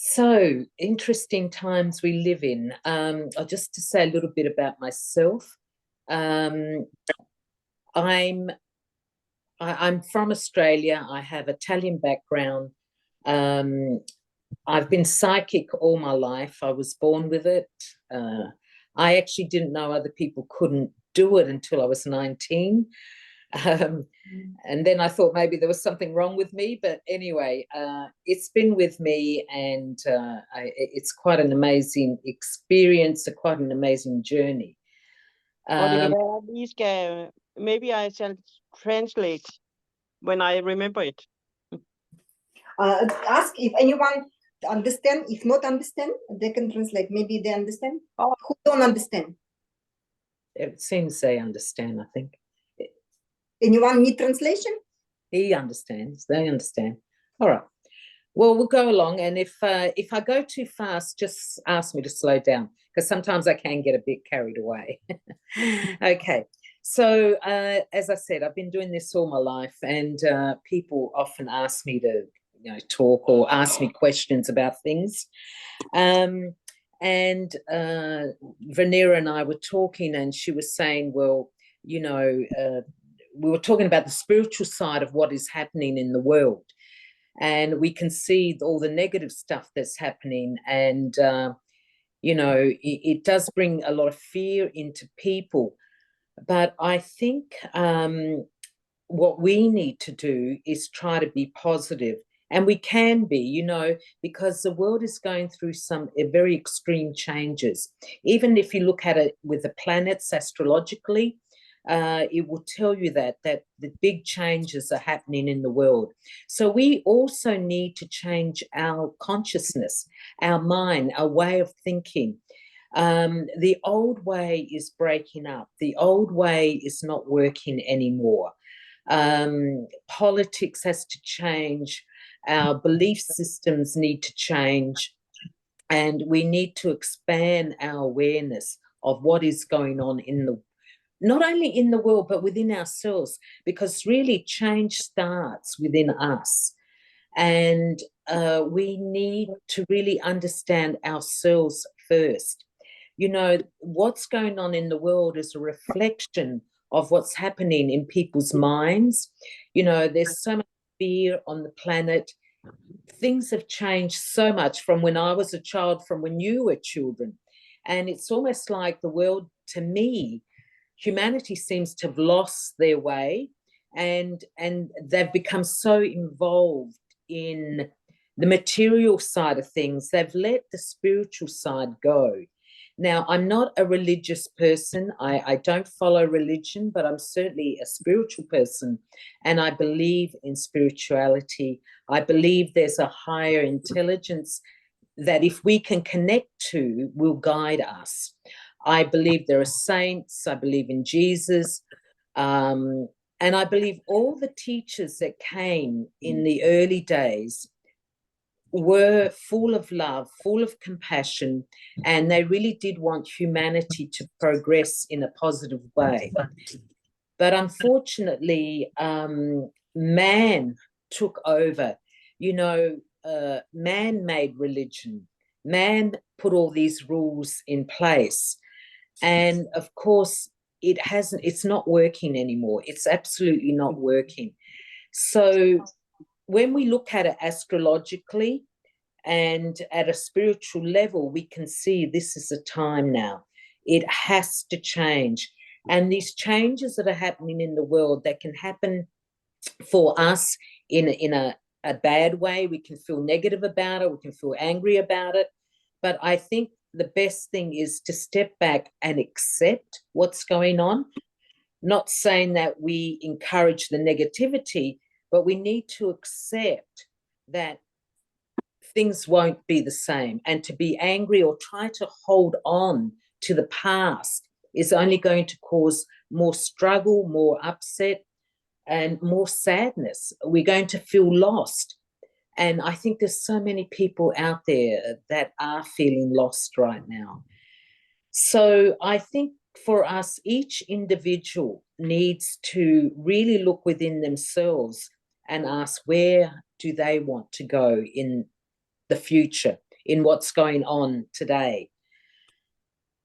So, interesting times we live in. Just to say a little bit about myself. Um, I'm I'm from Australia. I have Italian background. Um, I've been psychic all my life. I was born with it. Uh, I actually didn't know other people couldn't do it until I was 19. Um, and then I thought maybe there was something wrong with me. But anyway, it's been with me, and it's quite an amazing experience, quite an amazing journey. Og det kan Um, være, at vi skal, maybe I shall translate when I remember it. Ask if anyone understand. If not understand, they can translate. Maybe they understand. Oh. Who don't understand? it seems they understand, I think. Anyone need translation? He understands. They understand. All right. Well, we'll go along, and if I go too fast, just ask me to slow down because sometimes I can get a bit carried away. Okay. So, as I said, I've been doing this all my life, and people often ask me to, talk or ask me questions about things. And Vanera and I were talking, and she was saying, well, we were talking about the spiritual side of what is happening in the world. And we can see all the negative stuff that's happening. And, it does bring a lot of fear into people. But I think what we need to do is try to be positive. And we can be, because the world is going through some very extreme changes. Even if you look at it with the planets astrologically, it will tell you that the big changes are happening in the world. So we also need to change our consciousness, our mind, our way of thinking. The old way is breaking up. The old way is not working anymore. Politics has to change. Our belief systems need to change. And we need to expand our awareness of what is going on not only in the world, but within ourselves, because really change starts within us. And we need to really understand ourselves first. What's going on in the world is a reflection of what's happening in people's minds. There's so much fear on the planet. Things have changed so much from when I was a child, from when you were children. And it's almost like the world, to me, humanity seems to have lost their way, and they've become so involved in the material side of things. They've let the spiritual side go. Now, I'm not a religious person. I don't follow religion, but I'm certainly a spiritual person, and I believe in spirituality. I believe there's a higher intelligence that if we can connect to, will guide us. I believe there are saints. I believe in Jesus. And I believe all the teachers that came in the early days were full of love, full of compassion, and they really did want humanity to progress in a positive way. But unfortunately, man took over. Man-made religion. Man put all these rules in place. And of course, it's not working anymore. It's absolutely not working. So when we look at it astrologically and at a spiritual level, we can see this is a time now. It has to change. And these changes that are happening in the world, that can happen for us in a bad way. We can feel negative about it. We can feel angry about it. But I think the best thing is to step back and accept what's going on. Not saying that we encourage the negativity, but we need to accept that things won't be the same. And to be angry or try to hold on to the past is only going to cause more struggle, more upset, and more sadness. We're going to feel lost. And I think there's so many people out there that are feeling lost right now. So I think for us, each individual needs to really look within themselves and ask, where do they want to go in the future? in what's going on today.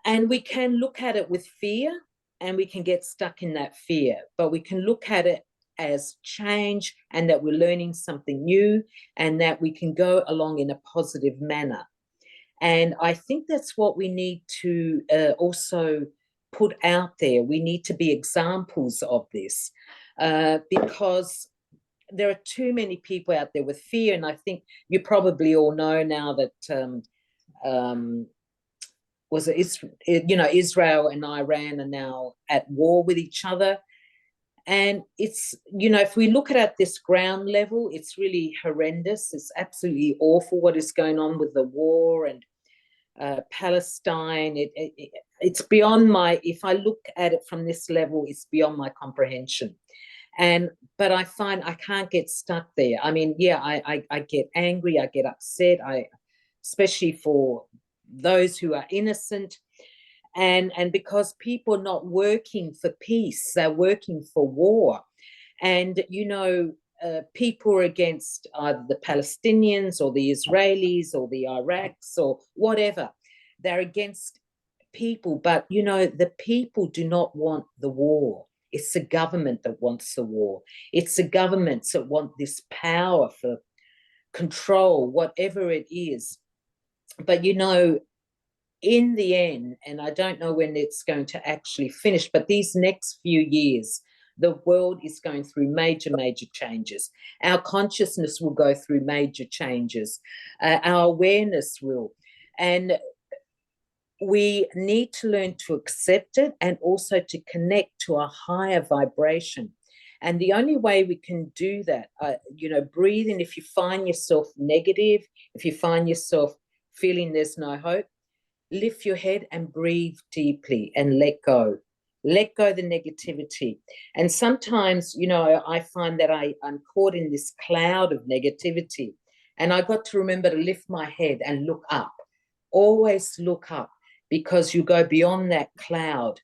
And we can look at it with fear, and we can get stuck in that fear, but we can look at it as change, and that we're learning something new, and that we can go along in a positive manner. And I think that's what we need to also put out there. We need to be examples of this, because there are too many people out there with fear. And I think you probably all know now that Israel and Iran are now at war with each other. And it's, if we look at this ground level, it's really horrendous. It's absolutely awful what is going on with the war and Palestine. It's beyond if I look at it from this level, it's beyond my comprehension. But I find I can't get stuck there. I mean, yeah, I get angry, I get upset, especially for those who are innocent. And because people are not working for peace, they're working for war. And, people are against either the Palestinians or the Israelis or the Iraqs or whatever. They're against people, but, the people do not want the war. It's the government that wants the war. It's the governments that want this power for control, whatever it is. But, in the end, and I don't know when it's going to actually finish, but these next few years, the world is going through major, major changes. Our consciousness will go through major changes. Our awareness will. And we need to learn to accept it, and also to connect to a higher vibration. And the only way we can do that, breathing, if you find yourself negative, if you find yourself feeling there's no hope, lift your head and breathe deeply and let go. Let go the negativity. And sometimes, I find that I'm caught in this cloud of negativity, and I got to remember to lift my head and look up. Always look up, because you go beyond that cloud.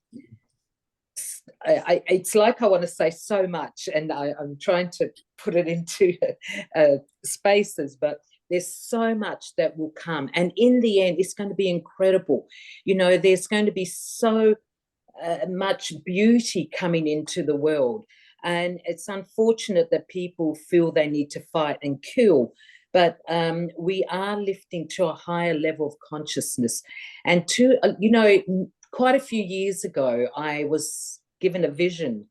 It's like I want to say so much, and I'm trying to put it into spaces, but there's so much that will come. And in the end, it's going to be incredible. There's going to be so much beauty coming into the world. And it's unfortunate that people feel they need to fight and kill. But we are lifting to a higher level of consciousness. And quite a few years ago, I was given a vision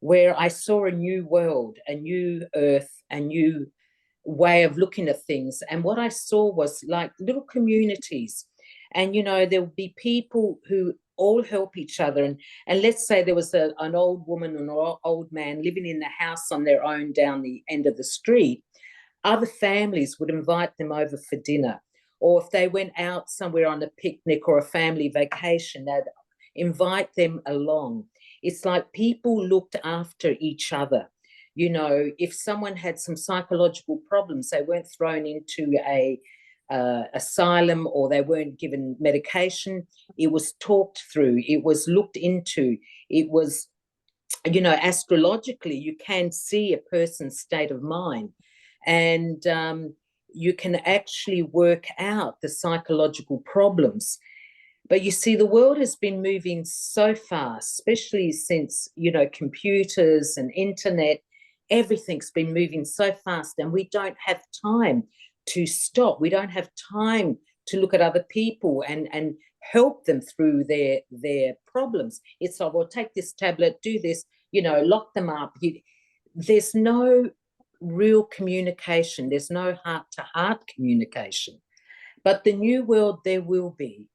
where I saw a new world, a new earth, a new way of looking at things. And what I saw was like little communities. And, there would be people who all help each other. And let's say there was an old woman and an old man living in the house on their own down the end of the street. Other families would invite them over for dinner. Or if they went out somewhere on a picnic or a family vacation, they'd invite them along. It's like people looked after each other. If someone had some psychological problems, they weren't thrown into a asylum, or they weren't given medication. It was talked through. It was looked into. It was, astrologically, you can see a person's state of mind. And you can actually work out the psychological problems. But you see, the world has been moving so fast, especially since, computers and internet. Everything's been moving so fast, and we don't have time to stop. We don't have time to look at other people and help them through their problems. It's like, well, take this tablet, do this, lock them up. There's no real communication. There's no heart-to-heart communication. But the new world, there will be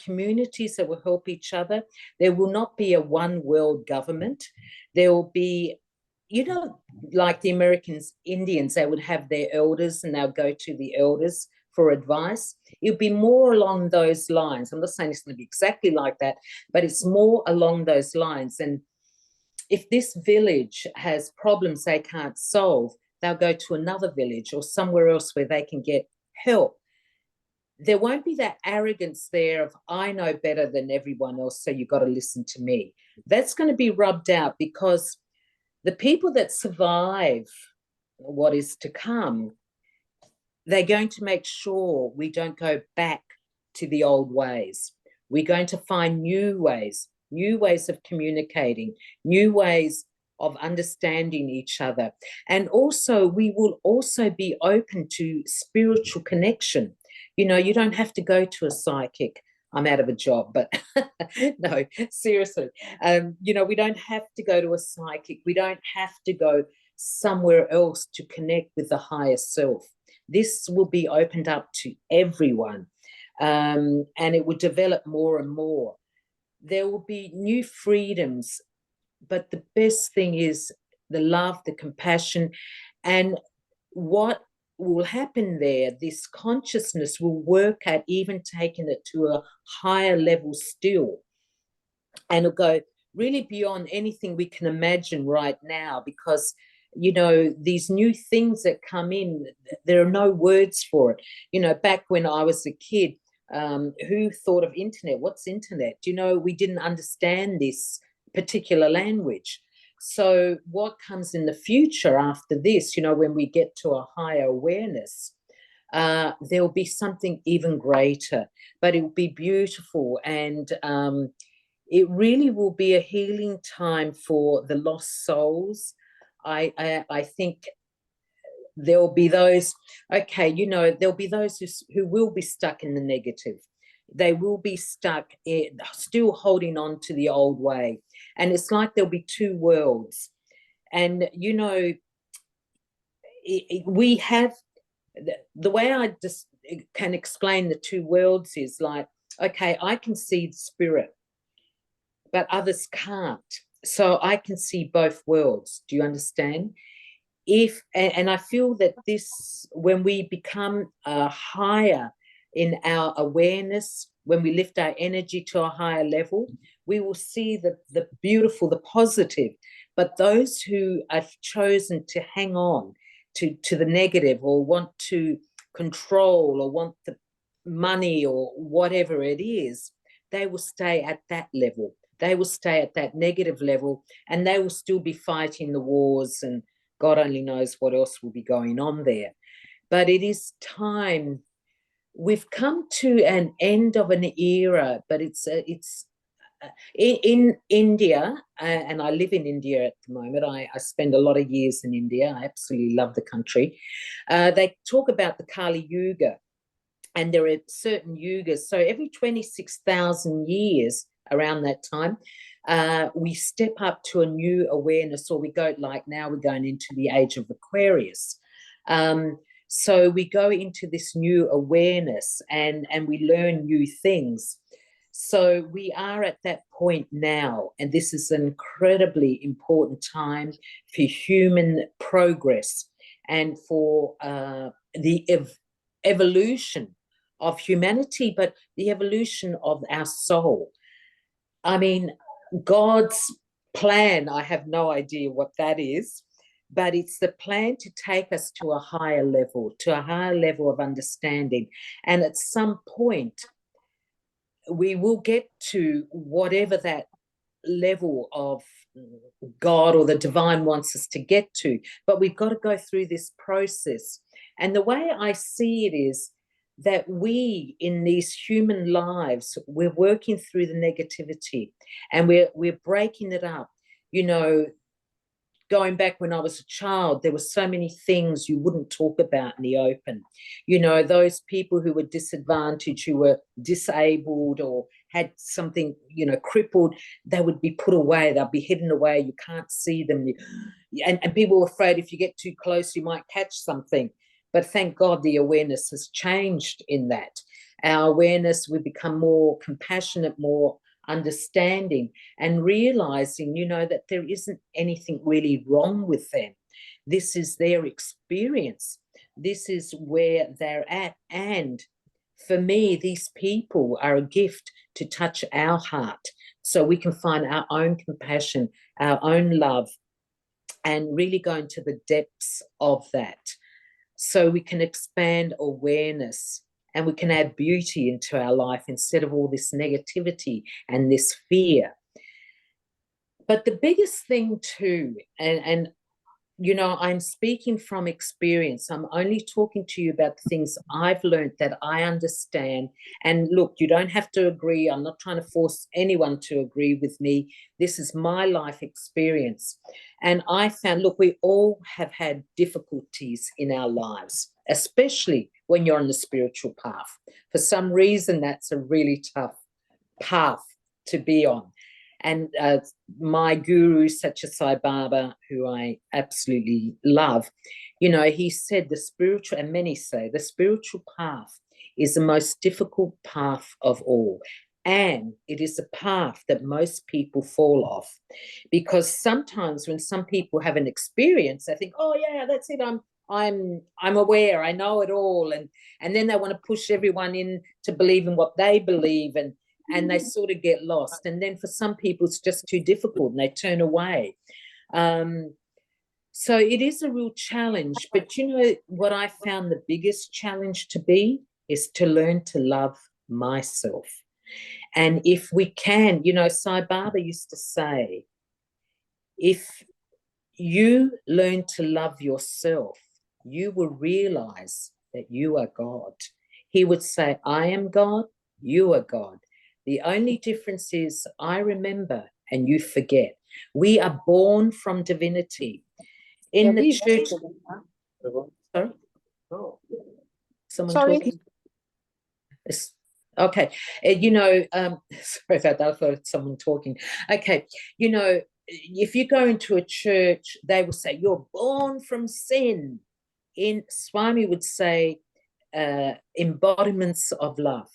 communities that will help each other. There will not be a one world government. There will be, like the Americans, Indians, they would have their elders, and they'll go to the elders for advice. It'll be more along those lines. I'm not saying it's going to be exactly like that, but it's more along those lines. And if this village has problems they can't solve, they'll go to another village or somewhere else where they can get help. There won't be that arrogance there of, I know better than everyone else, so you've got to listen to me. That's going to be rubbed out, because the people that survive what is to come, they're going to make sure we don't go back to the old ways. We're going to find new ways of communicating, new ways of understanding each other. And also, we will also be open to spiritual connection. You know, you don't have to go to a psychic. I'm out of a job, but no, seriously. You know, we don't have to go to a psychic. We don't have to go somewhere else to connect with the higher self. This will be opened up to everyone, and it will develop more and more. There will be new freedoms, but the best thing is the love, the compassion, and what will happen there, this consciousness will work at even taking it to a higher level still, and it'll go really beyond anything we can imagine right now, because you know, these new things that come in, there are no words for it. You know, back when I was a kid, who thought of internet? What's internet? You know, we didn't understand this particular language. So what comes in the future after this, you know, when we get to a higher awareness, there will be something even greater, but it will be beautiful, and it really will be a healing time for the lost souls. I think there'll be those, okay, you know, there'll be those who will be stuck in the negative. They will be stuck still holding on to the old way. And it's like there'll be two worlds. And, you know, we have, the way I just can explain the two worlds is like, okay, I can see the spirit, but others can't. So I can see both worlds. Do you understand? And I feel that this, when we become higher in our awareness, when we lift our energy to a higher level, we will see the beautiful, the positive. But those who have chosen to hang on to the negative, or want to control, or want the money, or whatever it is, they will stay at that level. They will stay at that negative level, and they will still be fighting the wars, and God only knows what else will be going on there. But it is time. We've come to an end of an era, but it's in India, and I live in India at the moment. I spend a lot of years in India. I absolutely love the country. They talk about the Kali Yuga, and there are certain yugas. So every 26,000 years, around that time, we step up to a new awareness, or we go, like now we're going into the age of Aquarius. So we go into this new awareness, and we learn new things. So we are at that point now, and this is an incredibly important time for human progress, and for the evolution of humanity, but the evolution of our soul. I mean, God's plan, I have no idea what that is, but it's the plan to take us to a higher level of understanding. And at some point, we will get to whatever that level of God or the divine wants us to get to, but we've got to go through this process. And the way I see it is that we, in these human lives, we're working through the negativity, and we're breaking it up. You know, going back when I was a child, there were so many things you wouldn't talk about in the open. You know, those people who were disadvantaged, who were disabled, or had something, you know, crippled, they would be put away. They'll be hidden away. You can't see them. And people were afraid if you get too close, you might catch something. But thank God the awareness has changed in that. Our awareness, we become more compassionate, more understanding, and realizing, you know, that there isn't anything really wrong with them. This is their experience. This is where they're at. And for me, these people are a gift to touch our heart, so we can find our own compassion, our own love, and really go into the depths of that, so we can expand awareness, and we can add beauty into our life instead of all this negativity and this fear. But the biggest thing too, and you know, I'm speaking from experience. I'm only talking to you about the things I've learned that I understand. And look, you don't have to agree. I'm not trying to force anyone to agree with me. This is my life experience. And I found, look, we all have had difficulties in our lives, especially when you're on the spiritual path. For some reason, that's a really tough path to be on. And my guru, Satya Sai Baba, who I absolutely love, you know, he said the spiritual, and many say, the spiritual path is the most difficult path of all. And it is a path that most people fall off, because sometimes when some people have an experience, they think, oh yeah, that's it, I'm aware, I know it all, and then they want to push everyone in to believe in what they believe, and they sort of get lost. And then for some people, it's just too difficult and they turn away. So it is a real challenge. But you know what I found the biggest challenge to be is to learn to love myself. And if we can, you know, Sai Baba used to say, if you learn to love yourself, you will realize that you are God. He would say, I am God, you are God. The only difference is I remember and you forget. We are born from divinity. In the church. Sorry? Someone Sorry. talking? Okay. You know, sorry about that. I thought someone talking. Okay. You know, if you go into a church, they will say, you're born from sin. In Swami would say, embodiments of love.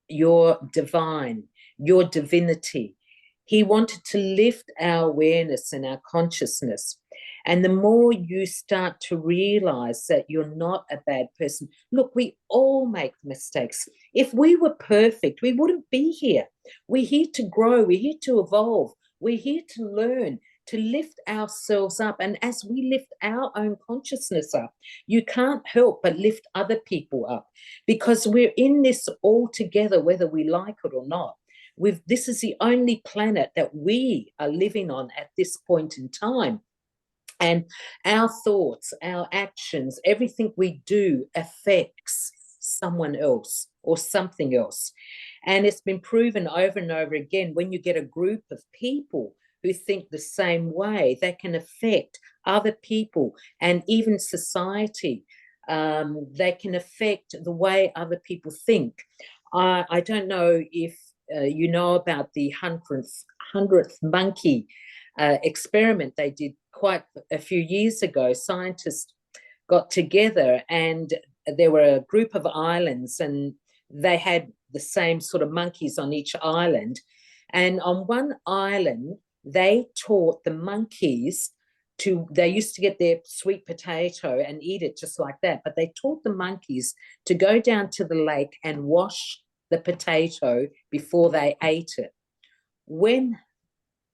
You're divine, your divinity. He wanted to lift our awareness and our consciousness. And the more you start to realize that you're not a bad person, look, we all make mistakes. If we were perfect, we wouldn't be here. We're here to grow, we're here to evolve, we're here to learn, to lift ourselves up. And as we lift our own consciousness up, you can't help but lift other people up, because we're in this all together, whether we like it or not. This is the only planet that we are living on at this point in time. And our thoughts, our actions, everything we do affects someone else or something else. And it's been proven over and over again, when you get a group of people who think the same way, they can affect other people and even society. They can affect the way other people think. I don't know if you know about the 100th monkey experiment they did quite a few years ago. Scientists got together and there were a group of islands and they had the same sort of monkeys on each island. And on one island, they taught the monkeys they used to get their sweet potato and eat it just like that, but they taught the monkeys to go down to the lake and wash the potato before they ate it. When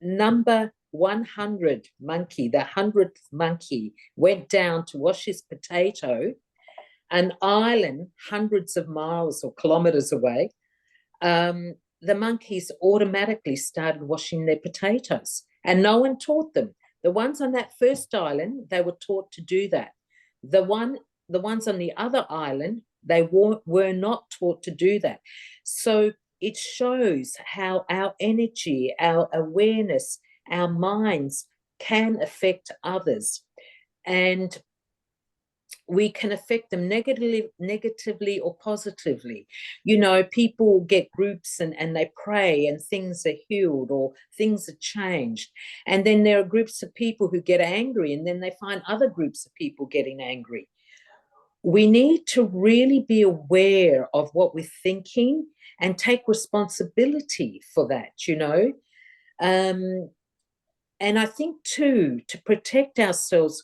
number 100 monkey, the 100th monkey, went down to wash his potato, an island hundreds of miles or kilometers away, the monkeys automatically started washing their potatoes, and no one taught them. The ones on that first island, they were taught to do that. The ones on the other island, they were not taught to do that. So it shows how our energy, our awareness, our minds can affect others. And we can affect them negatively or positively. You know, people get groups and they pray and things are healed or things are changed. And then there are groups of people who get angry and then they find other groups of people getting angry. We need to really be aware of what we're thinking and take responsibility for that, you know. And I think too, to protect ourselves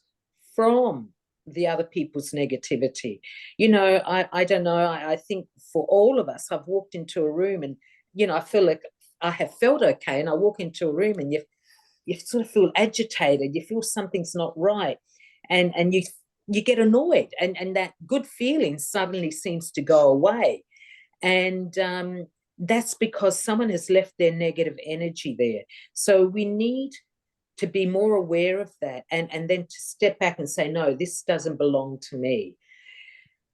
from the other people's negativity. You know, I don't know, I think for all of us, I've walked into a room and, you know, I feel like I have felt okay, and I walk into a room and you sort of feel agitated, you feel something's not right, and you get annoyed, and that good feeling suddenly seems to go away. And that's because someone has left their negative energy there. So we need to be more aware of that, and then to step back and say, no, this doesn't belong to me.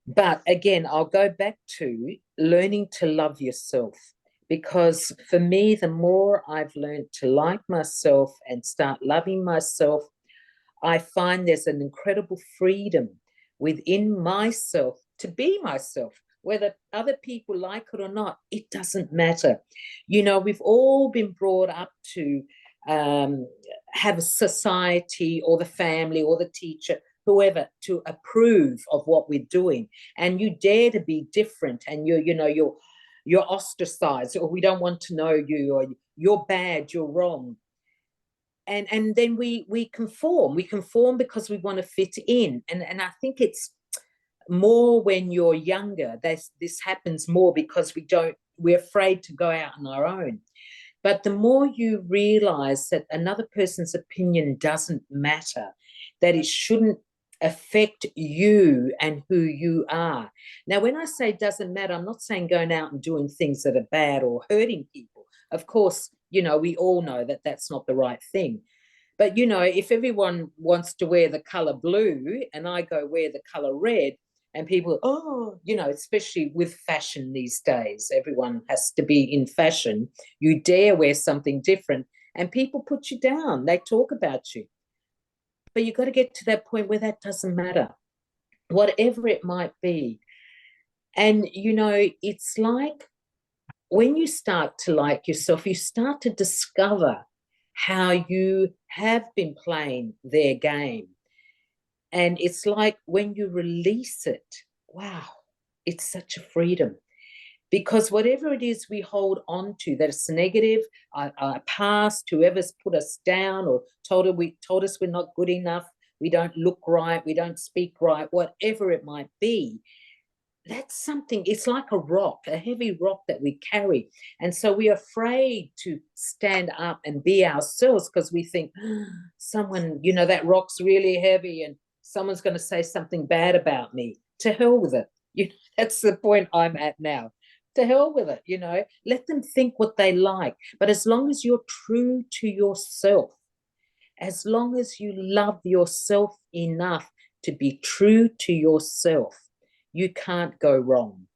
But again, I'll go back to learning to love yourself, because for me, the more I've learned to like myself and start loving myself, I find there's an incredible freedom within myself to be myself. Whether other people like it or not, it doesn't matter. You know, we've all been brought up to have a society or the family or the teacher, whoever, to approve of what we're doing. And you dare to be different, and you're ostracized, or we don't want to know you, or you're bad, you're wrong. And then we conform because we want to fit in. And I think it's more when you're younger, this happens more because we're afraid to go out on our own. But the more you realize that another person's opinion doesn't matter, that it shouldn't affect you and who you are. Now, when I say doesn't matter, I'm not saying going out and doing things that are bad or hurting people. Of course, we all know that that's not the right thing. But, if everyone wants to wear the color blue and I go wear the color red, and people, especially with fashion these days, everyone has to be in fashion. You dare wear something different and people put you down. They talk about you. But you've got to get to that point where that doesn't matter, whatever it might be. And, it's like when you start to like yourself, you start to discover how you have been playing their game. And it's like when you release it, wow, it's such a freedom. Because whatever it is we hold on to, that is negative, our past, whoever's put us down or told us we're not good enough, we don't look right, we don't speak right, whatever it might be, that's something, it's like a rock, a heavy rock that we carry. And so we're afraid to stand up and be ourselves because we think, someone, that rock's really heavy and someone's going to say something bad about me. To hell with it. That's the point I'm at now. To hell with it, let them think what they like. But as long as you're true to yourself, as long as you love yourself enough to be true to yourself, you can't go wrong,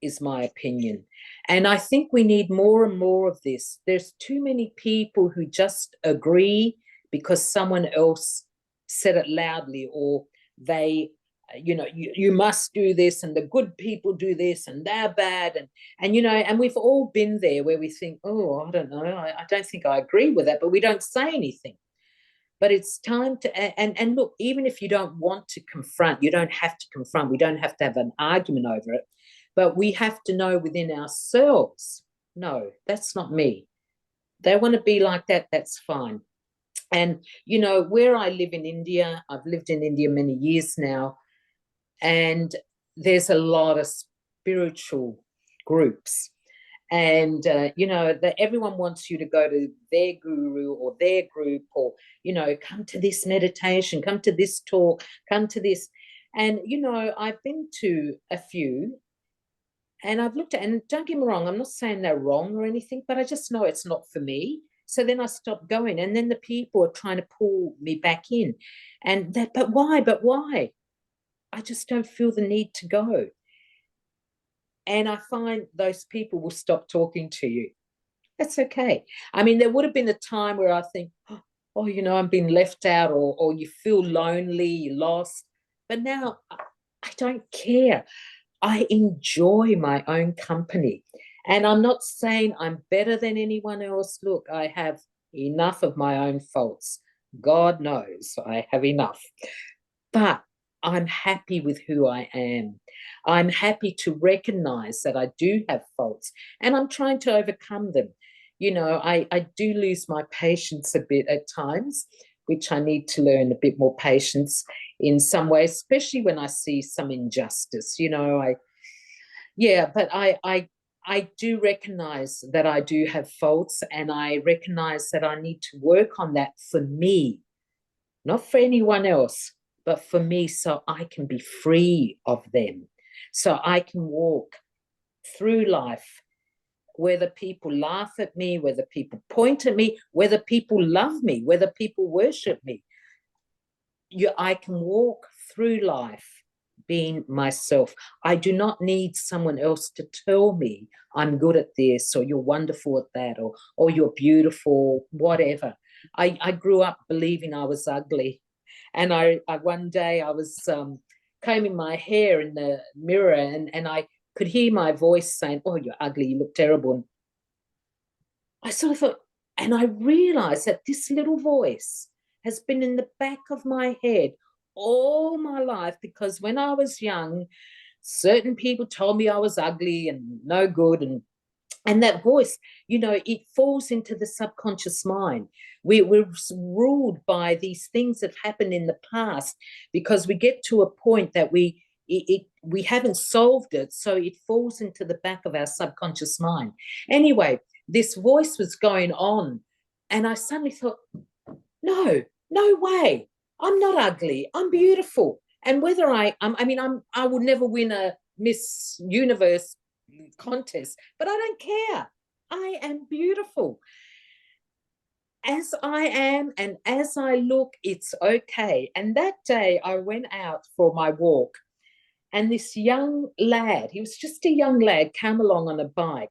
is my opinion. And I think we need more and more of this. There's too many people who just agree because someone else said it loudly, or they, you must do this and the good people do this and they're bad. And we've all been there where we think, oh, I don't know, I don't think I agree with that, but we don't say anything. But it's time to, and look, even if you don't want to confront, you don't have to confront, we don't have to have an argument over it, but we have to know within ourselves, no, that's not me. They want to be like that, that's fine. And, where I live in India, I've lived in India many years now, and there's a lot of spiritual groups. And, that everyone wants you to go to their guru or their group, or, come to this meditation, come to this talk, come to this. And, I've been to a few and I've looked at, and don't get me wrong, I'm not saying they're wrong or anything, but I just know it's not for me. So then I stopped going, and then the people are trying to pull me back in. And that, but why? I just don't feel the need to go. And I find those people will stop talking to you. That's okay. I mean, there would have been a time where I think, oh, I'm being left out, or you feel lonely, lost. But now I don't care. I enjoy my own company. And I'm not saying I'm better than anyone else. Look, I have enough of my own faults. God knows I have enough. But I'm happy with who I am. I'm happy to recognize that I do have faults, and I'm trying to overcome them. I do lose my patience a bit at times, which I need to learn a bit more patience in some ways, especially when I see some injustice. But I do recognize that I do have faults, and I recognize that I need to work on that for me, not for anyone else, but for me, so I can be free of them, so I can walk through life whether people laugh at me, whether people point at me, whether people love me, whether people worship me. I can walk through life being myself. I do not need someone else to tell me I'm good at this, or you're wonderful at that, or you're beautiful, whatever. I grew up believing I was ugly. And I one day I was combing my hair in the mirror, and I could hear my voice saying, oh, you're ugly, you look terrible. And I sort of thought, and I realized that this little voice has been in the back of my head all my life, because when I was young, certain people told me I was ugly and no good, and that voice, you know, it falls into the subconscious mind. We're ruled by these things that happened in the past, because we get to a point that we haven't solved it, so it falls into the back of our subconscious mind. Anyway, this voice was going on, and I suddenly thought, no way, I'm not ugly, I'm beautiful. And whether I will never win a Miss Universe contest, but I don't care. I am beautiful as I am, and as I look, it's okay. And that day I went out for my walk, and this young lad, he was just a young lad, came along on a bike,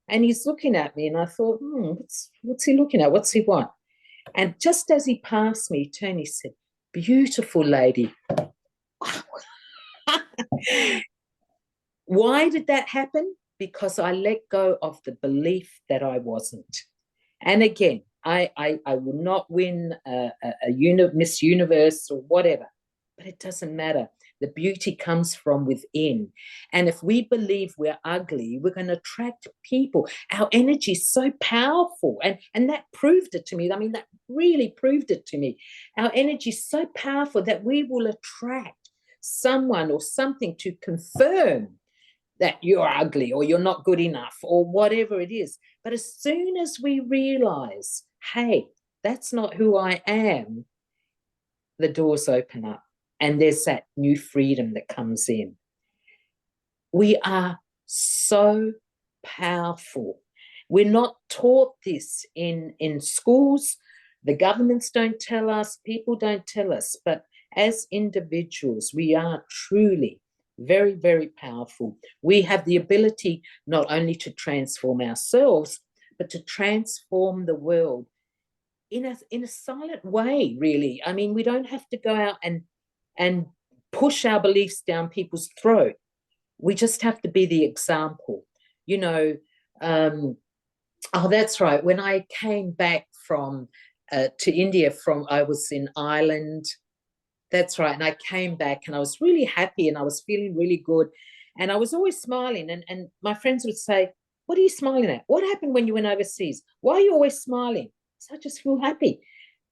and he's looking at me, and I thought, what's he looking at? What's he want? And just as he passed me, he turned, he said, beautiful lady. Why did that happen? Because I let go of the belief that I wasn't. And again, I will not win a Miss Universe or whatever, but it doesn't matter. The beauty comes from within. And if we believe we're ugly, we're going to attract people. Our energy is so powerful. And that proved it to me. I mean, that really proved it to me. Our energy is so powerful that we will attract someone or something to confirm that you're ugly or you're not good enough or whatever it is. But as soon as we realize, hey, that's not who I am, the doors open up. And there's that new freedom that comes in. We are so powerful. We're not taught this in schools. The governments don't tell us, people don't tell us. But as individuals, we are truly very, very powerful. We have the ability not only to transform ourselves, but to transform the world in a silent way, really. I mean, we don't have to go out and push our beliefs down people's throat. We just have to be the example. You know, oh, that's right. When I came back from to India I was in Ireland. That's right. And I came back and I was really happy and I was feeling really good. And I was always smiling. And my friends would say, what are you smiling at? What happened when you went overseas? Why are you always smiling? So I just feel happy.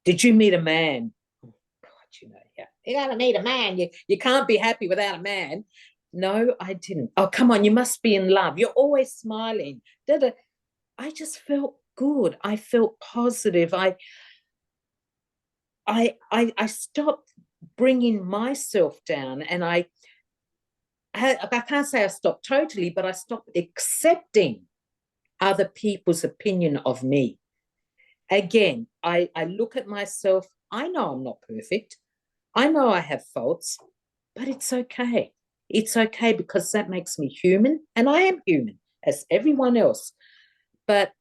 Did you meet a man? Oh, God, you know, yeah. You gotta meet a man. You can't be happy without a man. No, I didn't. Oh, come on, you must be in love. You're always smiling. I just felt good. I felt positive. I stopped bringing myself down, and I can't say I stopped totally, but I stopped accepting other people's opinion of me. Again, I look at myself. I know I'm not perfect. I know I have faults, but it's okay. It's okay, because that makes me human, and I am human as everyone else. But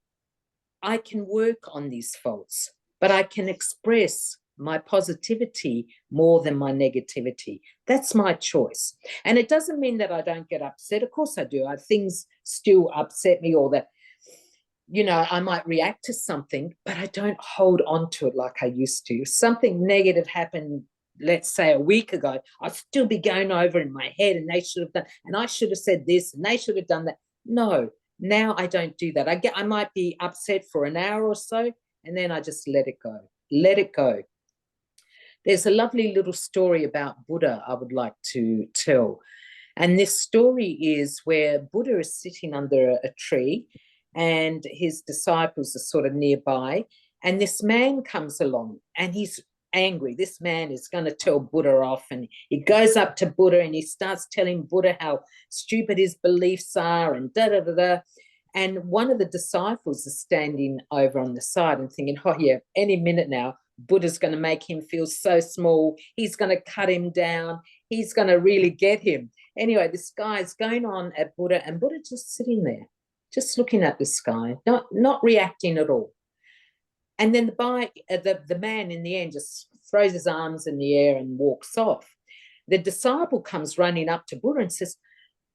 I can work on these faults, but I can express my positivity more than my negativity. That's my choice. And it doesn't mean that I don't get upset. Of course I do. Things still upset me, or that, you know, I might react to something, but I don't hold on to it like I used to. If something negative happened, let's say a week ago, I'd still be going over in my head, and they should have done, and I should have said this, and they should have done that. No, now I don't do that. I might be upset for an hour or so, and then I just let it go. Let it go. There's a lovely little story about Buddha I would like to tell. And this story is where Buddha is sitting under a tree, and his disciples are sort of nearby. And this man comes along, and he's angry. This man is going to tell Buddha off, and he goes up to Buddha and he starts telling Buddha how stupid his beliefs are, and da-da-da-da. And one of the disciples is standing over on the side and thinking, oh, yeah, any minute now, Buddha's going to make him feel so small. He's going to cut him down. He's going to really get him. Anyway, this guy's going on at Buddha, and Buddha just sitting there, just looking at the sky, not reacting at all. And then the man in the end just throws his arms in the air and walks off. The disciple comes running up to Buddha and says,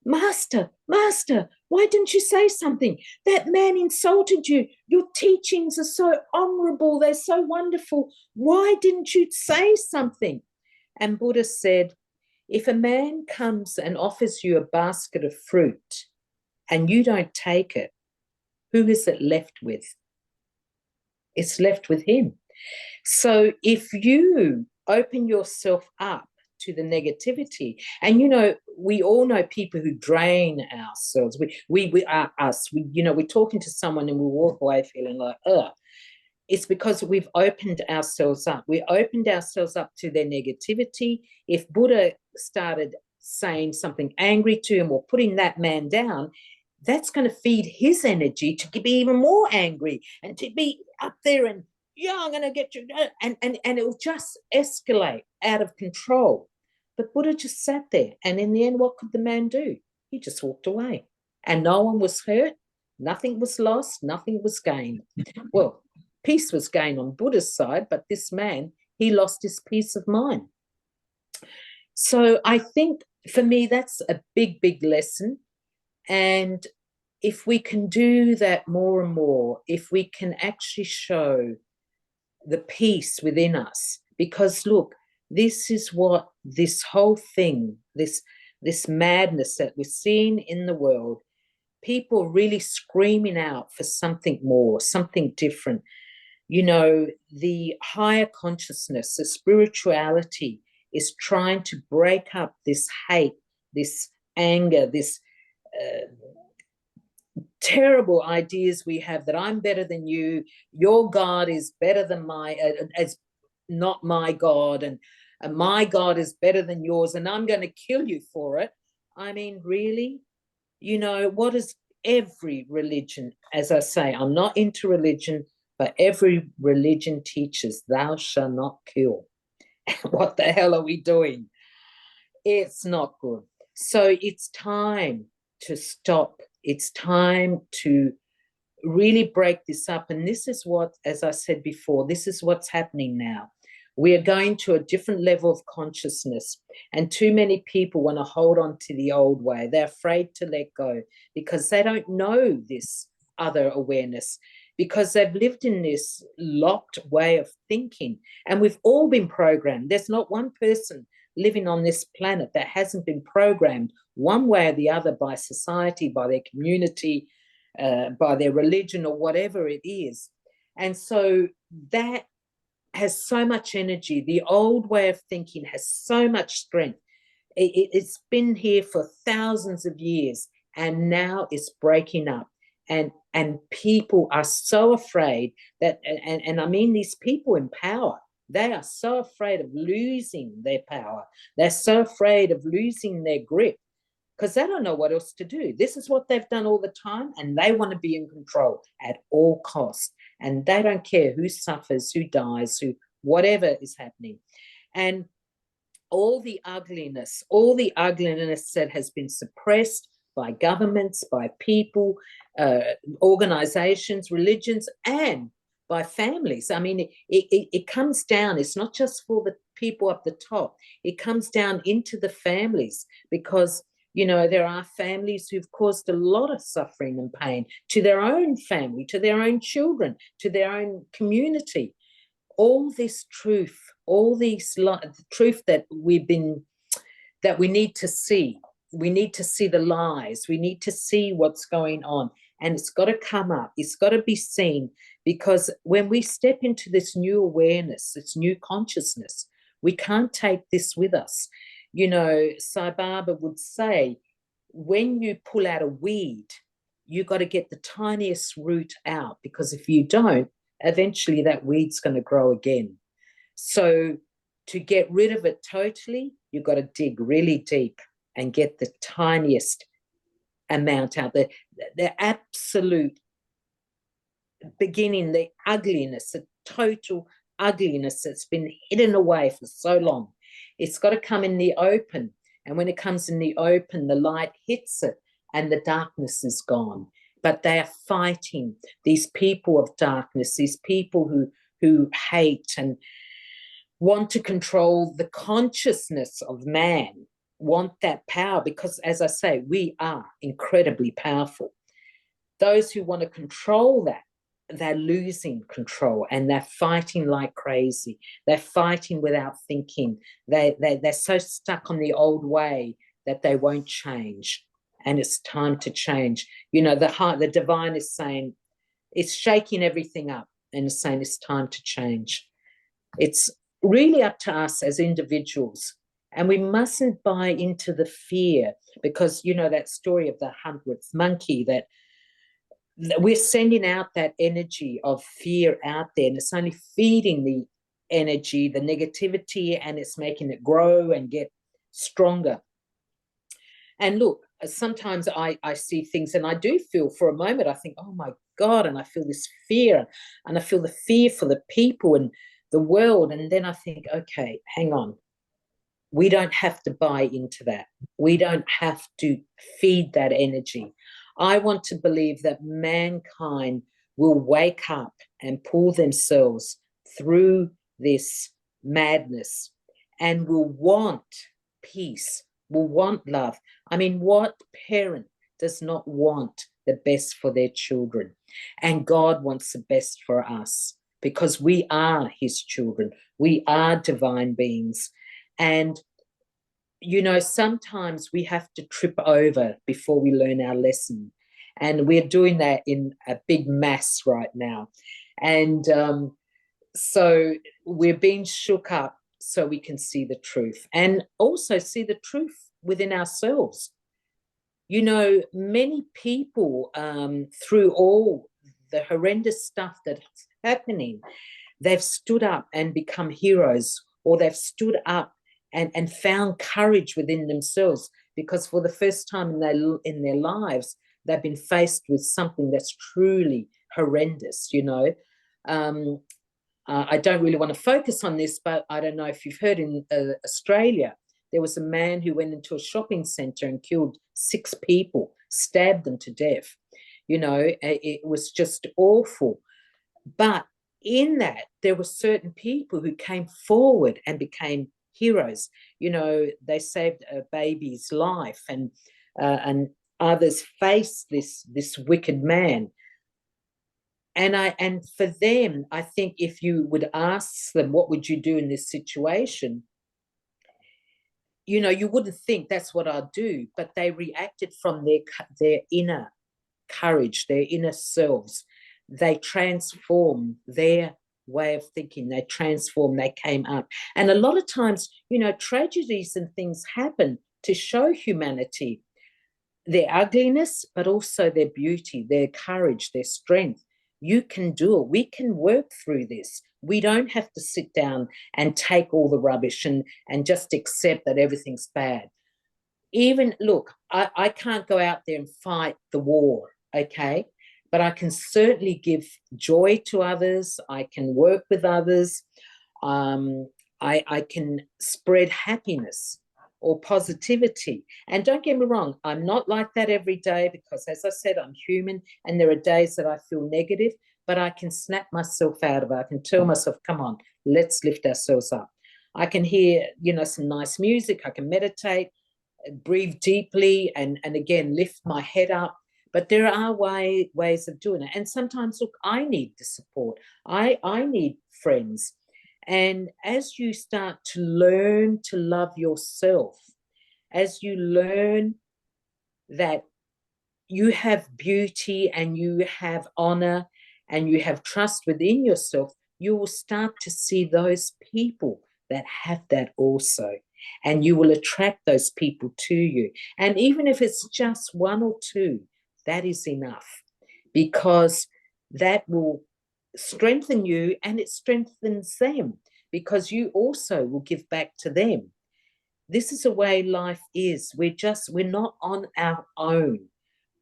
Master, why didn't you say something? That man insulted you. Your teachings are so honorable. They're so wonderful. Why didn't you say something? And Buddha said, if a man comes and offers you a basket of fruit and you don't take it, who is it left with? It's left with him. So if you open yourself up to the negativity, and we all know people who drain ourselves. We are us. We're talking to someone and we walk away feeling like, ugh. It's because we've opened ourselves up. We opened ourselves up to their negativity. If Buddha started saying something angry to him or putting that man down, that's going to feed his energy to be even more angry and to be up there and, yeah, I'm going to get you. And it will just escalate out of control. But Buddha just sat there. And in the end, what could the man do? He just walked away. And no one was hurt. Nothing was lost. Nothing was gained. Well, peace was gained on Buddha's side, but this man, he lost his peace of mind. So I think for me, that's a big, big lesson. And if we can do that more and more, if we can actually show the peace within us, because look, this is what this whole thing, this madness that we're seeing in the world, people really screaming out for something more, something different. The higher consciousness, the spirituality is trying to break up this hate, this anger, this terrible ideas we have that I'm better than you, your God is better than not my God, and my God is better than yours, and I'm going to kill you for it. I mean, really? What is every religion, as I say, I'm not into religion, but every religion teaches thou shalt not kill. What the hell are we doing? It's not good. So it's time to stop. It's time to really break this up. And this is what, as I said before, this is what's happening now. We are going to a different level of consciousness, and too many people want to hold on to the old way. They're afraid to let go because they don't know this other awareness, because they've lived in this locked way of thinking. And we've all been programmed. There's not one person living on this planet that hasn't been programmed one way or the other by society, by their community, by their religion, or whatever it is. And so that has so much energy. The old way of thinking has so much strength. It's been here for thousands of years, and now it's breaking up. And people are so afraid that, and I mean these people in power, they are so afraid of losing their power. They're so afraid of losing their grip because they don't know what else to do. This is what they've done all the time, and they want to be in control at all costs. And they don't care who suffers, who dies, whatever is happening. And all the ugliness that has been suppressed by governments, by people, organizations, religions, and by families. I mean, it comes down. It's not just for the people up the top. It comes down into the families, because there are families who've caused a lot of suffering and pain to their own family, to their own children, to their own community. All this truth, truth that we need to see. We need to see the lies. We need to see what's going on. And it's got to come up. It's got to be seen, because when we step into this new awareness, this new consciousness, we can't take this with us. Sai Baba would say, when you pull out a weed, you got to get the tiniest root out, because if you don't, eventually that weed's going to grow again. So to get rid of it totally, you've got to dig really deep and get the tiniest amount out there, the absolute beginning, the ugliness, the total ugliness that's been hidden away for so long. It's got to come in the open. And when it comes in the open, the light hits it and the darkness is gone. But they are fighting, these people of darkness, these people who hate and want to control the consciousness of man, want that power, because as I say, we are incredibly powerful. Those who want to control that, they're losing control and they're fighting like crazy. They're fighting without thinking. They're so stuck on the old way that they won't change. And it's time to change. You know, the divine is saying, it's shaking everything up and it's saying it's time to change. It's really up to us as individuals. And we mustn't buy into the fear, because, you know, that story of the 100th monkey, that we're sending out that energy of fear out there, and it's only feeding the energy, the negativity, and it's making it grow and get stronger. And look, sometimes I see things and I do feel, for a moment, I think, oh my God, and I feel this fear, and I feel the fear for the people and the world. And then I think, okay, hang on. We don't have to buy into that. We don't have to feed that energy. I want to believe that mankind will wake up and pull themselves through this madness and will want peace, will want love. I mean, what parent does not want the best for their children? And God wants the best for us, because we are his children. We are divine beings. And, you know, sometimes we have to trip over before we learn our lesson. And we're doing that in a big mass right now. And so we're being shook up so we can see the truth, and also see the truth within ourselves. You know, many people, through all the horrendous stuff that's happening, they've stood up and become heroes, or they've stood up and found courage within themselves, because for the first time in their lives, they've been faced with something that's truly horrendous, you know. I don't really want to focus on this, but I don't know if you've heard, in Australia, there was a man who went into a shopping centre and killed 6 people, stabbed them to death. You know, it was just awful. But in that, there were certain people who came forward and became heroes. You know, they saved a baby's life, and others faced this wicked man. And for them, I think if you would ask them, what would you do in this situation? You know, you wouldn't think that's what I'd do, but they reacted from their inner courage, their inner selves. They transformed their way of thinking. They transformed, they came up. And a lot of times, you know, tragedies and things happen to show humanity their ugliness, but also their beauty, their courage, their strength. You can do it. We can work through this. We don't have to sit down and take all the rubbish and just accept that everything's bad. Even, look, I can't go out there and fight the war, okay? But I can certainly give joy to others. I can work with others. I can spread happiness or positivity. And don't get me wrong, I'm not like that every day, because as I said, I'm human, and there are days that I feel negative, but I can snap myself out of it. I can tell myself, come on, let's lift ourselves up. I can hear, you know, some nice music. I can meditate, breathe deeply, and again, lift my head up. But there are ways of doing it. And sometimes, look, I need the support. I need friends. And as you start to learn to love yourself, as you learn that you have beauty and you have honor and you have trust within yourself, you will start to see those people that have that also. And you will attract those people to you. And even if it's just 1 or 2, that is enough, because that will strengthen you, and it strengthens them, because you also will give back to them. This is the way life is. We're not on our own.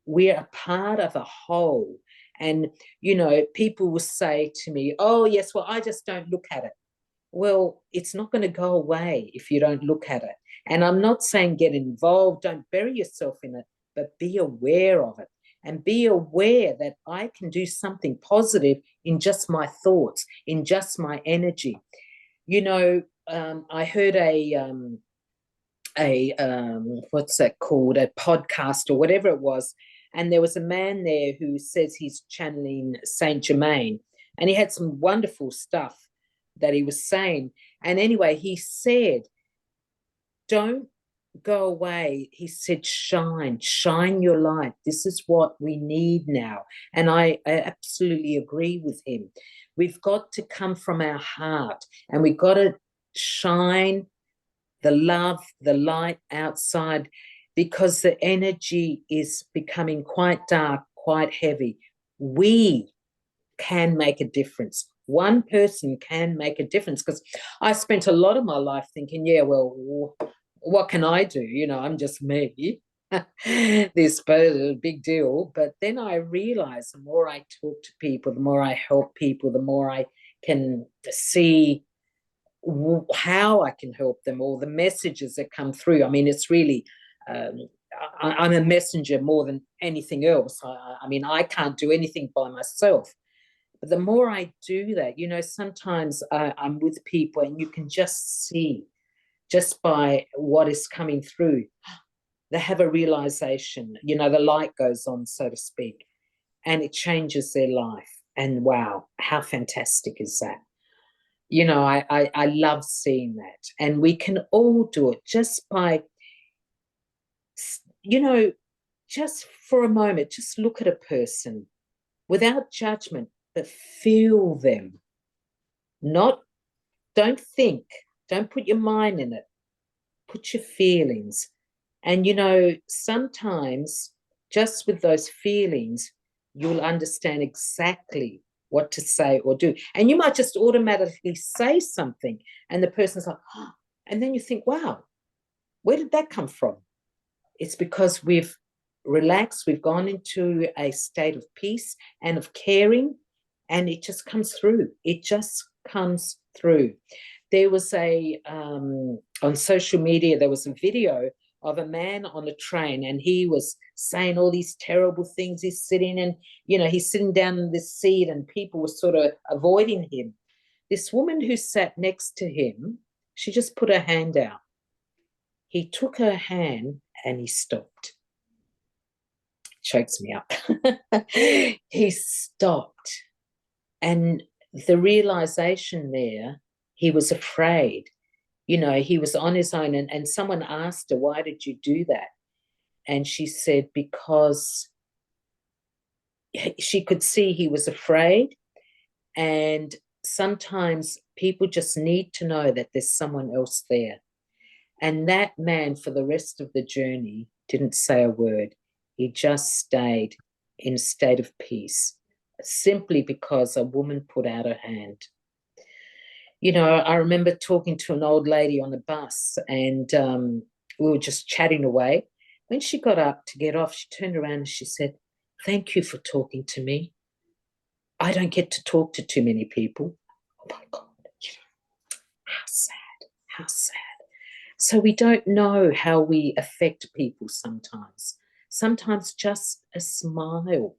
we're a part of a whole. And, you know, people will say to me, oh, yes, well, I just don't look at it. Well, it's not going to go away if you don't look at it. And I'm not saying get involved, don't bury yourself in it, but be aware of it. And be aware that I can do something positive in just my thoughts, in just my energy. You know, I heard what's that called, a podcast or whatever it was, and there was a man there who says he's channeling Saint Germain, and he had some wonderful stuff that he was saying. And anyway, he said, don't go away. He said, shine your light. This is what we need now. And I absolutely agree with him. We've got to come from our heart, and we've got to shine the love, the light outside, because the energy is becoming quite dark, quite heavy. We can make a difference. One person can make a difference, because I spent a lot of my life thinking, yeah, well, what can I do? You know, I'm just me. This big deal. But then I realized the more I talk to people, the more I help people, the more I can see how I can help them, or the messages that come through. I mean, it's really, I'm a messenger more than anything else. I mean, I can't do anything by myself. But the more I do that, you know, sometimes I'm with people and you can just see, just by what is coming through, they have a realization, you know, the light goes on, so to speak, and it changes their life. And wow, how fantastic is that? You know, I love seeing that. And we can all do it just by, you know, just for a moment, just look at a person without judgment, but feel them. Don't think, don't put your mind in it, put your feelings. And, you know, sometimes just with those feelings, you'll understand exactly what to say or do. And you might just automatically say something, and the person's like, oh, and then you think, wow, where did that come from? It's because we've relaxed, we've gone into a state of peace and of caring, and it just comes through. It just comes through. There was on social media, there was a video of a man on a train, and he was saying all these terrible things. He's sitting and, you know, he's sitting down in this seat and people were sort of avoiding him. This woman who sat next to him, she just put her hand out. He took her hand and he stopped. Chokes me up. He stopped. And the realization there, he was afraid. You know, he was on his own, and someone asked her, why did you do that? And she said, because she could see he was afraid. And sometimes people just need to know that there's someone else there. And that man, for the rest of the journey, didn't say a word. He just stayed in a state of peace, simply because a woman put out her hand. You know, I remember talking to an old lady on the bus, and we were just chatting away. When she got up to get off, she turned around and she said, thank you for talking to me. I don't get to talk to too many people. Oh my God, how sad, how sad. So we don't know how we affect people sometimes. Sometimes just a smile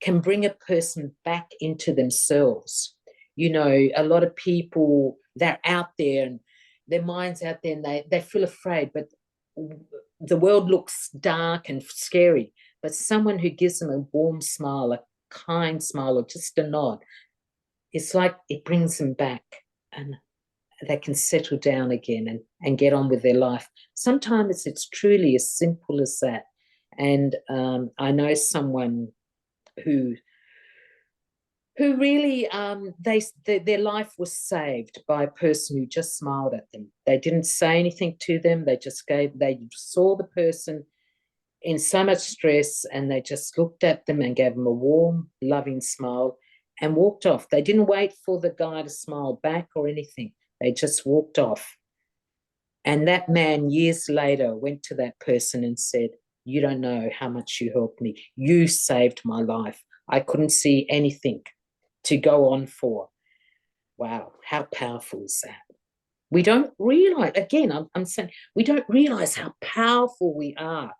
can bring a person back into themselves. You know, a lot of people, they're out there and their mind's out there, and they feel afraid, but the world looks dark and scary. But someone who gives them a warm smile, a kind smile, or just a nod, it's like it brings them back, and they can settle down again and get on with their life. Sometimes it's truly as simple as that. And I know someone who really, their life was saved by a person who just smiled at them. They didn't say anything to them. They saw the person in so much stress, and they just looked at them and gave them a warm, loving smile and walked off. They didn't wait for the guy to smile back or anything. They just walked off. And that man, years later, went to that person and said, you don't know how much you helped me. You saved my life. I couldn't see anything to go on for. Wow, how powerful is that? We don't realize, again, I'm saying, we don't realize how powerful we are.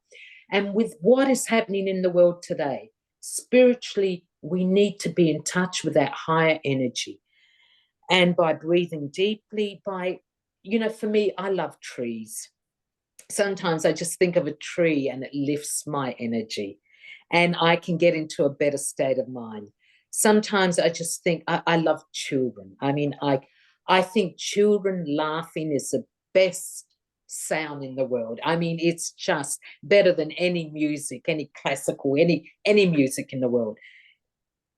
And with what is happening in the world today, spiritually, we need to be in touch with that higher energy. And by breathing deeply, for me, I love trees. Sometimes I just think of a tree and it lifts my energy and I can get into a better state of mind. Sometimes I just think I love children. I mean, I think children laughing is the best sound in the world. I mean, it's just better than any music, any classical, any music in the world.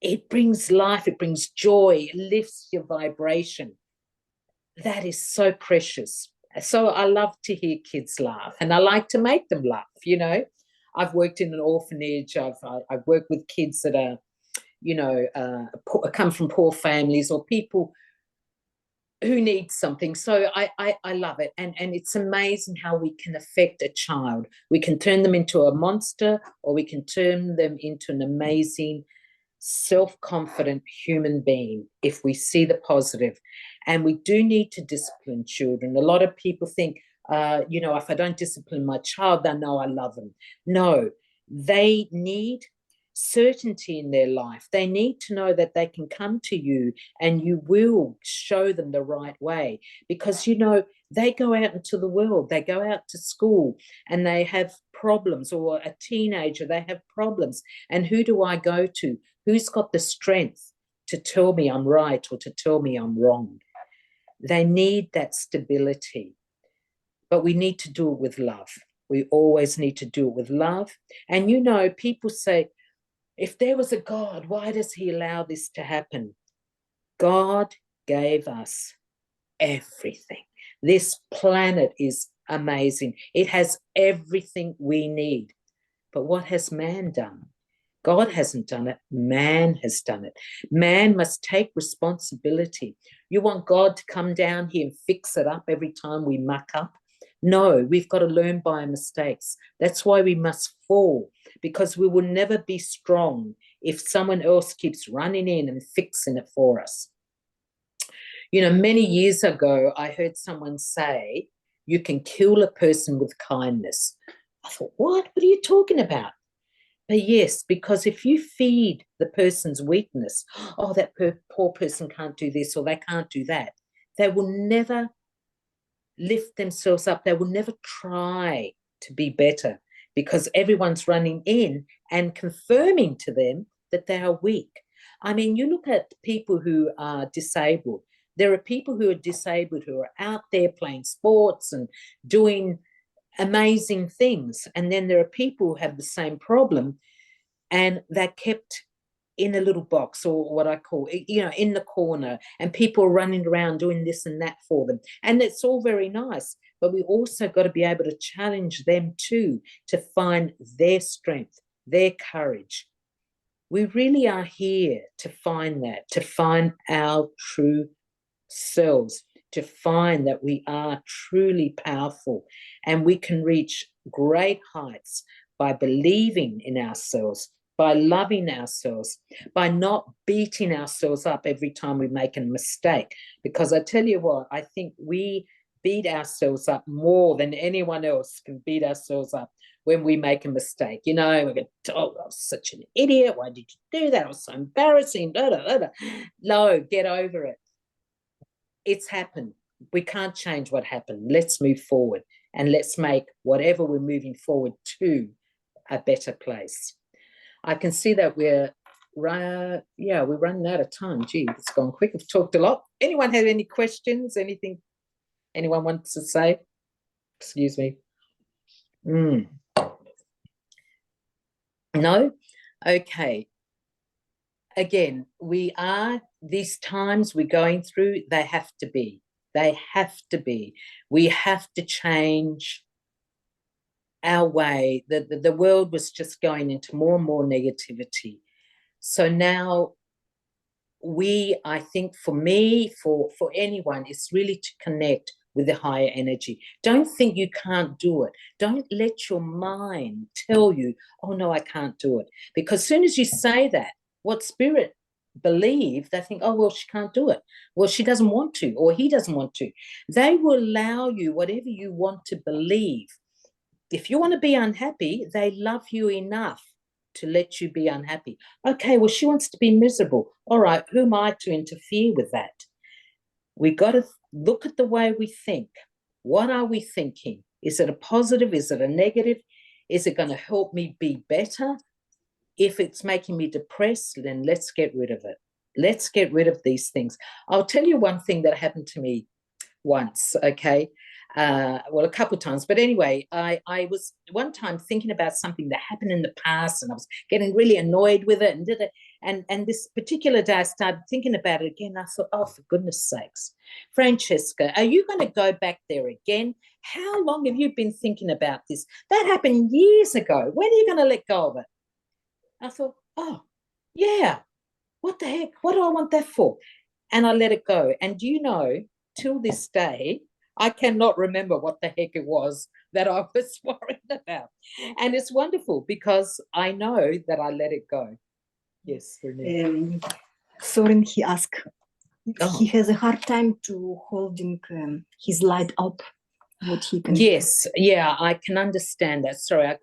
It brings life, it brings joy, it lifts your vibration. That is so precious. So I love to hear kids laugh and I like to make them laugh, I've worked in an orphanage. I've worked with kids that are, come from poor families or people who need something. So I love it. And it's amazing how we can affect a child. We can turn them into a monster or we can turn them into an amazing, self-confident human being if we see the positive. And we do need to discipline children. A lot of people think, if I don't discipline my child, they know I love them. No, they need certainty in their life. They need to know that they can come to you and you will show them the right way, because they go out into the world, they go out to school and they have problems, or a teenager, they have problems. And who do I go to? Who's got the strength to tell me I'm right or to tell me I'm wrong? They need that stability, but we need to do it with love. We always need to do it with love. And people say, if there was a God, why does he allow this to happen? God gave us everything. This planet is amazing. It has everything we need. But what has man done? God hasn't done it. Man has done it. Man must take responsibility. You want God to come down here and fix it up every time we muck up? No, we've got to learn by our mistakes. That's why we must fall, because we will never be strong if someone else keeps running in and fixing it for us. Many years ago, I heard someone say, you can kill a person with kindness. I thought, what are you talking about? But yes, because if you feed the person's weakness, oh, that poor person can't do this or they can't do that, they will never lift themselves up. They will never try to be better, because everyone's running in and confirming to them that they are weak. I mean, you look at people who are disabled. There are people who are disabled who are out there playing sports and doing amazing things. And then there are people who have the same problem and they're kept in a little box, or what I call, in the corner, and people are running around doing this and that for them. And it's all very nice, but we also got to be able to challenge them too, to find their strength, their courage. We really are here to find that, to find our true selves, to find that we are truly powerful and we can reach great heights by believing in ourselves, by loving ourselves, by not beating ourselves up every time we make a mistake. Because I tell you what, I think we beat ourselves up more than anyone else can beat ourselves up when we make a mistake. We get told, I was such an idiot. Why did you do that? It was so embarrassing. Blah, blah, blah, blah. No, get over it. It's happened. We can't change what happened. Let's move forward and let's make whatever we're moving forward to a better place. I can see that we're running out of time. Gee, it's gone quick. I've talked a lot. Anyone have any questions? Anything anyone wants to say? Excuse me. No? Okay. Again, these times we're going through, they have to be. We have to change our way. The world was just going into more and more negativity. So now I think for me, for anyone, it's really to connect with the higher energy. Don't think you can't do it. Don't let your mind tell you, oh no, I can't do it. Because as soon as you say that, what spirit believe, they think, oh, well, she can't do it. Well, she doesn't want to, or he doesn't want to. They will allow you whatever you want to believe. If you want to be unhappy, they love you enough to let you be unhappy. Okay, well, she wants to be miserable. All right, who am I to interfere with that? We got to look at the way we think. What are we thinking? Is it a positive? Is it a negative? Is it going to help me be better? If it's making me depressed, then let's get rid of it. Let's get rid of these things. I'll tell you one thing that happened to me once, okay? Well, a couple of times. But anyway, I was one time thinking about something that happened in the past, and I was getting really annoyed with it and did it. And this particular day, I started thinking about it again. I thought, oh, for goodness sakes, Francesca, are you going to go back there again? How long have you been thinking about this? That happened years ago. When are you going to let go of it? I thought, oh, yeah, what the heck? What do I want that for? And I let it go. And do you know, till this day, I cannot remember what the heck it was that I was worried about. And it's wonderful because I know that I let it go. Yes, Renee. Soren, he asked, Oh. he has a hard time to holding his light up. What he can Yes, yeah, I can understand that. Sorry,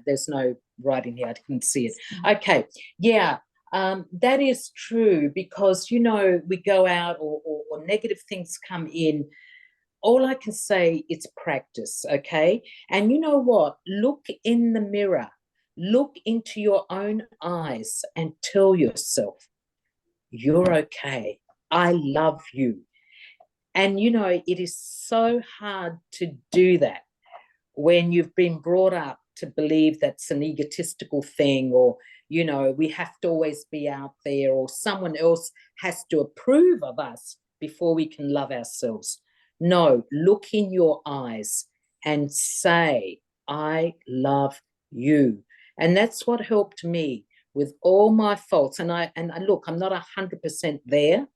there's no writing here. I couldn't see it. Okay, yeah, that is true because, you know, we go out or negative things come in. All I can say, it's practice, okay? And you know what? Look in the mirror. Look into your own eyes and tell yourself, you're okay. I love you. And, you know, it is so hard to do that when you've been brought up to believe that's an egotistical thing, or, you know, we have to always be out there, or someone else has to approve of us before we can love ourselves. No, look in your eyes and say, I love you. And that's what helped me with all my faults. And I look, I'm not 100% there,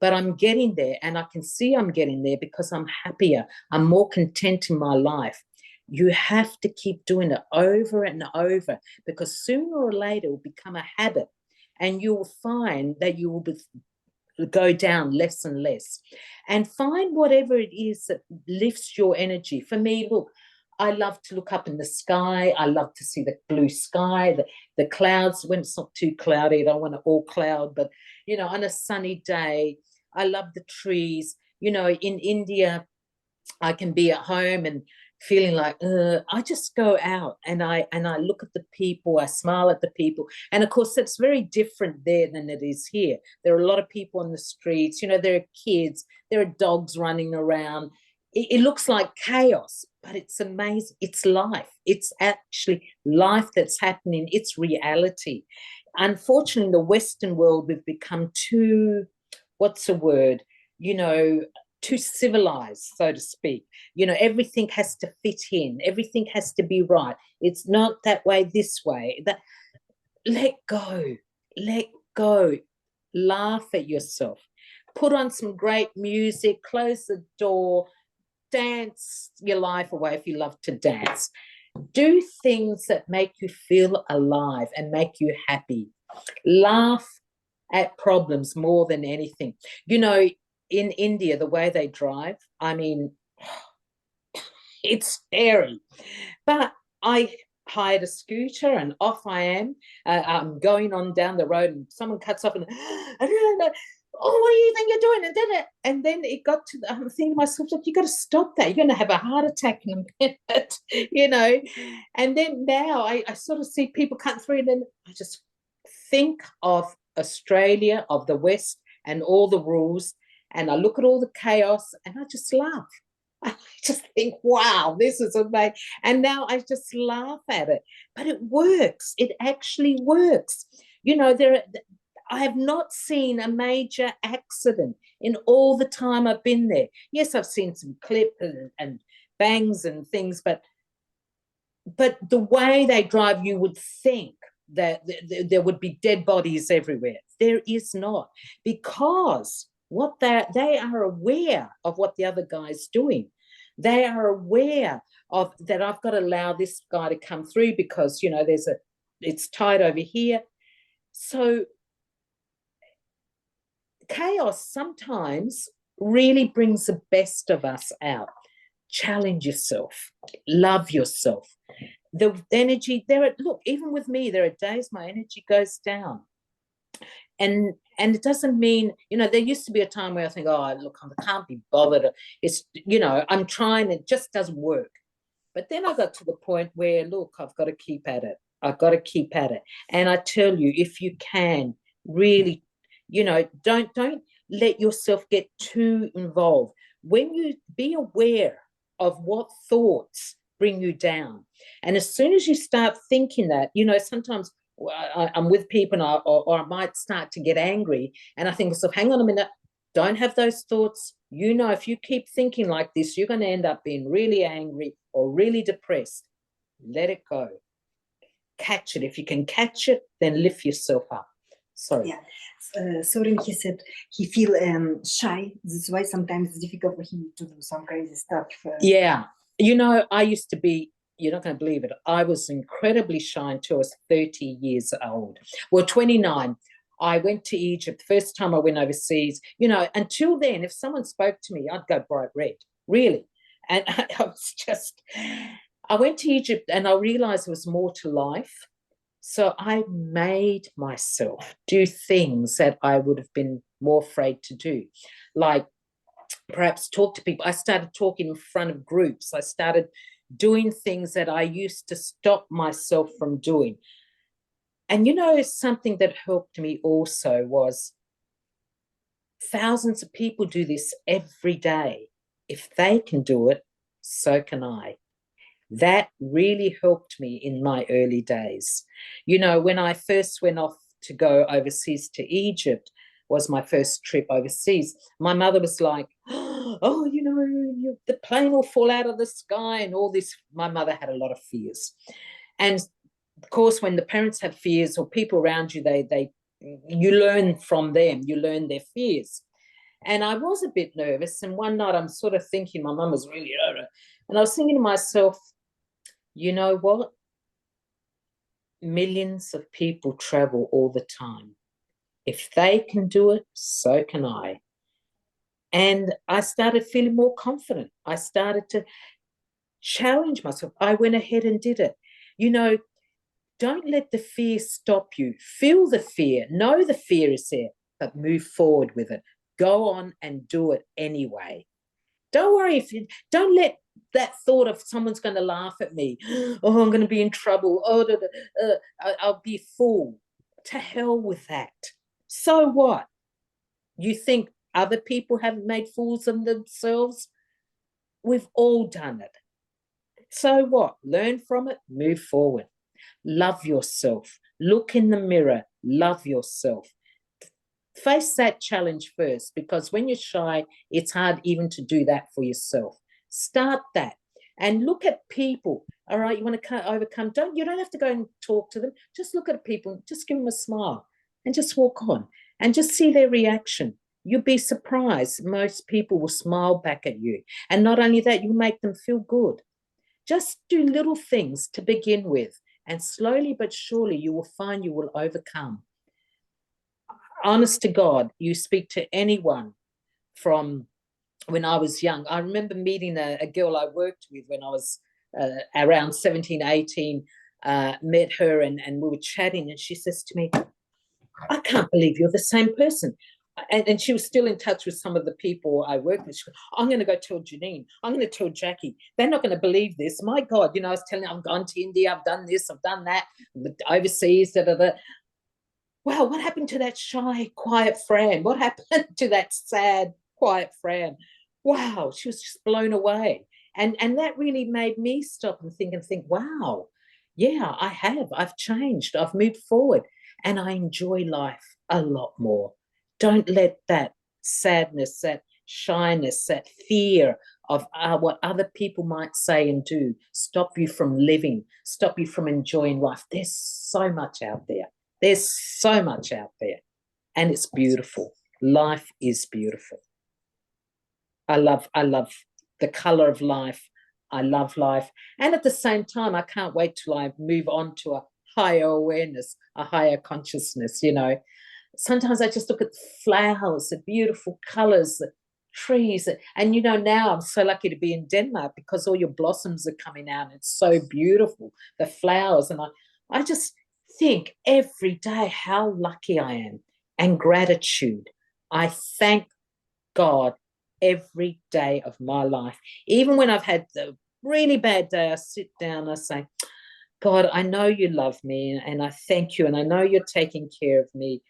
but I'm getting there, and I can see I'm getting there because I'm happier. I'm more content in my life. You have to keep doing it over and over, because sooner or later it will become a habit, and you will find that you will go down less and less, and find whatever it is that lifts your energy. For me, look, I love to look up in the sky. I love to see the blue sky, the clouds when it's not too cloudy. I don't want it all cloud, but, you know, on a sunny day, I love the trees. You know, in India, I can be at home and feeling like, I just go out and I look at the people, I smile at the people. And of course, that's very different there than it is here. There are a lot of people on the streets, you know, there are kids, there are dogs running around. It looks like chaos, but it's amazing. It's life. It's actually life that's happening. It's reality. Unfortunately, in the Western world, we've become too, what's the word? You know, too civilized, so to speak. You know, everything has to fit in. Everything has to be right. It's not that way, this way. Let go. Let go. Laugh at yourself. Put on some great music. Close the door. Dance your life away if you love to dance. Do things that make you feel alive and make you happy. Laugh at problems more than anything. You know, in India, the way they drive, I mean, it's scary. But I hired a scooter and off I am. I'm going on down the road and someone cuts off and, oh, what do you think you're doing? And then it got to, I'm thinking to myself, look, you got to stop that. You're going to have a heart attack in a minute, you know. And then now I sort of see people cutting through, and then I just think of Australia, of the West, and all the rules, and I look at all the chaos and I just laugh. I just think, wow, this is amazing. And now I just laugh at it. But it works. It actually works. You know, I have not seen a major accident in all the time I've been there. Yes, I've seen some clips and bangs and things, but the way they drive, you would think that there would be dead bodies everywhere. There is not, because what they are aware of what the other guy's doing. They are aware of that I've got to allow this guy to come through because, you know, it's tight over here. So chaos sometimes really brings the best of us out. Challenge yourself, love yourself. The energy there, look, even with me, there are days my energy goes down. And it doesn't mean, you know, there used to be a time where I think, oh, look, I can't be bothered. It's, you know, I'm trying, it just doesn't work. But then I got to the point where, look, I've got to keep at it. I've got to keep at it. And I tell you, if you can really, you know, don't let yourself get too involved. When you be aware of what thoughts bring you down. And as soon as you start thinking that, you know, sometimes I'm with people and or I might start to get angry and I think, so hang on a minute, don't have those thoughts. You know, if you keep thinking like this, you're going to end up being really angry or really depressed. Let it go. Catch it. If you can catch it, then lift yourself up. Sorry. Yeah. Soren, he said he feel shy. That's why sometimes it's difficult for him to do some crazy stuff. Yeah. You know, I used to be, you're not going to believe it, I was incredibly shy until I was 30 years old. Well, 29. I went to Egypt. First time I went overseas, you know, until then, if someone spoke to me, I'd go bright red, really. And I went to Egypt and I realized there was more to life. So I made myself do things that I would have been more afraid to do, like perhaps talk to people. I started talking in front of groups. I started doing things that I used to stop myself from doing. And, you know, something that helped me also was thousands of people do this every day. If they can do it, so can I. That really helped me in my early days. You know, when I first went off to go overseas to Egypt, was my first trip overseas, my mother was like, oh, you know, the plane will fall out of the sky and all this. My mother had a lot of fears. And of course, when the parents have fears or people around you, you learn from them, you learn their fears. And I was a bit nervous. And one night I'm sort of thinking, my mum was really, and I was thinking to myself, you know what? Millions of people travel all the time. If they can do it, so can I. And I started feeling more confident. I started to challenge myself. I went ahead and did it. You know, don't let the fear stop you. Feel the fear. Know the fear is there, but move forward with it. Go on and do it anyway. Don't worry don't let that thought of someone's going to laugh at me. Oh, I'm going to be in trouble. Oh, I'll be a fool. To hell with that. So what? You think other people haven't made fools of themselves? We've all done it. So what? Learn from it, move forward. Love yourself. Look in the mirror. Love yourself. Face that challenge first, because when you're shy, it's hard even to do that for yourself. Start that and look at people. All right, you want to overcome, you don't have to go and talk to them. Just look at people, just give them a smile and just walk on and just see their reaction. You'll be surprised. Most people will smile back at you. And not only that, you make them feel good. Just do little things to begin with, and slowly but surely you will find you will overcome. Honest to God, you speak to anyone from when I was young. I remember meeting a girl I worked with when I was around 17, 18, met her and we were chatting, and she says to me, I can't believe you're the same person. And she was still in touch with some of the people I worked with. She goes, I'm going to go tell Janine. I'm going to tell Jackie. They're not going to believe this. My God, you know, I was telling her, I've gone to India, I've done this, I've done that, overseas, Wow, what happened to that shy, quiet Fran? What happened to that sad, quiet Fran? Wow, she was just blown away. And that really made me stop and think, wow, yeah, I've changed, I've moved forward, and I enjoy life a lot more. Don't let that sadness, that shyness, that fear of what other people might say and do stop you from living, stop you from enjoying life. There's so much out there. There's so much out there, and it's beautiful. life is beautiful. I love the color of life. I love life. And at the same time, I can't wait till I move on to a higher awareness, a higher consciousness, you know. Sometimes I just look at flowers, the beautiful colors, the trees. And, you know, now I'm so lucky to be in Denmark because all your blossoms are coming out. It's so beautiful, the flowers. And I just think every day how lucky I am, and gratitude. I thank God every day of my life. Even when I've had the really bad day, I sit down, I say, God, I know you love me and I thank you and I know you're taking care of me,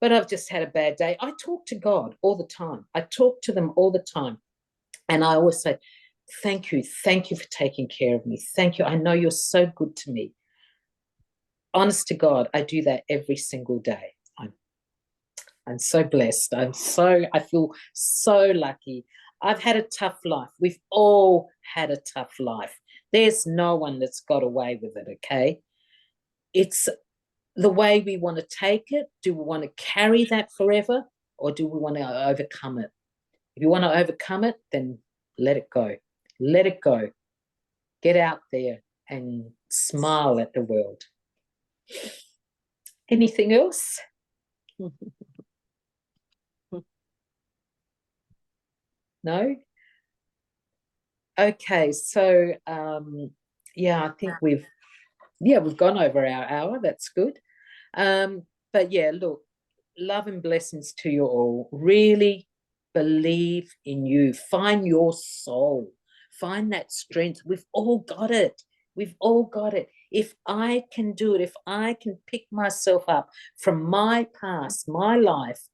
but I've just had a bad day. I talk to God all the time. I talk to them all the time. And I always say, thank you for taking care of me. Thank you. I know you're so good to me. Honest to God, I do that every single day. I'm so blessed. I feel so lucky. I've had a tough life. We've all had a tough life. There's no one that's got away with it, okay? It's the way we want to take it. Do we want to carry that forever or do we want to overcome it? If you want to overcome it, then let it go. Let it go. Get out there and smile at the world. Anything else? No? Okay, so yeah, I think we've gone over our hour. That's good. But yeah, look, love and blessings to you all. Really believe in you. Find your soul. Find that strength. We've all got it. We've all got it. If I can do it, if I can pick myself up from my past, my life,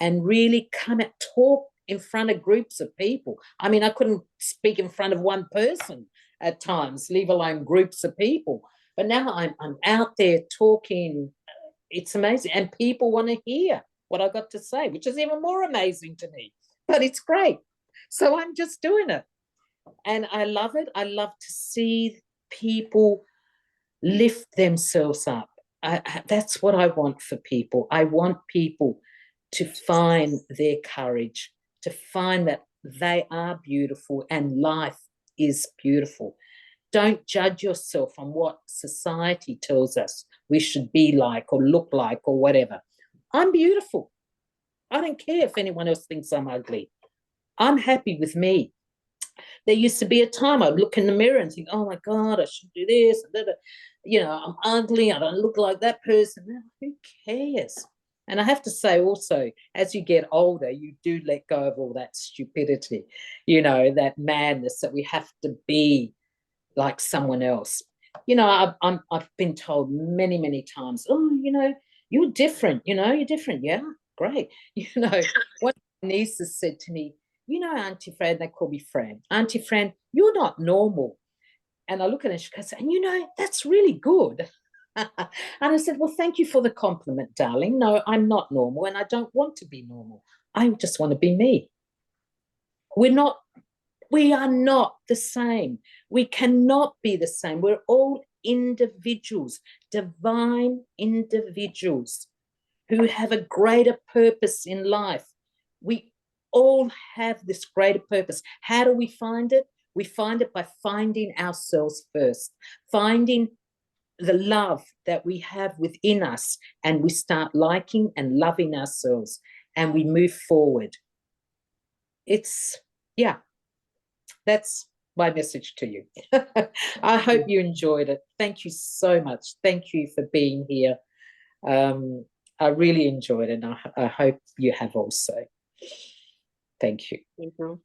and really come and talk in front of groups of people. I mean, I couldn't speak in front of one person at times, leave alone groups of people. But now I'm out there talking. It's amazing. And people want to hear what I got to say, which is even more amazing to me. But it's great. So I'm just doing it. And I love it. I love to see people lift themselves up. That's what I want for people. I want people to find their courage, to find that they are beautiful and life is beautiful. Don't judge yourself on what society tells us we should be like or look like or whatever. I'm beautiful. I don't care if anyone else thinks I'm ugly. I'm happy with me. There used to be a time I'd look in the mirror and think, oh my God, I should do this. You know, I'm ugly. I don't look like that person. Who cares? And I have to say also, as you get older, you do let go of all that stupidity, you know, that madness that we have to be like someone else. You know, I've been told many, many times, oh, you know, you're different, you know, you're different. Yeah, great. You know, what my niece has said to me, you know, Auntie Fran, they call me Fran. Auntie Fran, you're not normal. And I look at her and she goes, and you know, that's really good. And I said, well, thank you for the compliment, darling. No, I'm not normal and I don't want to be normal. I just want to be me. We are not the same. We cannot be the same. We're all individuals, divine individuals who have a greater purpose in life. We all have this greater purpose. How do we find it? We find it by finding ourselves first, finding the love that we have within us, and we start liking and loving ourselves and we move forward. It's, yeah, that's my message to you. I hope you enjoyed it. Thank you so much. Thank you for being here. I really enjoyed it and I hope you have also. Thank you. Thank you.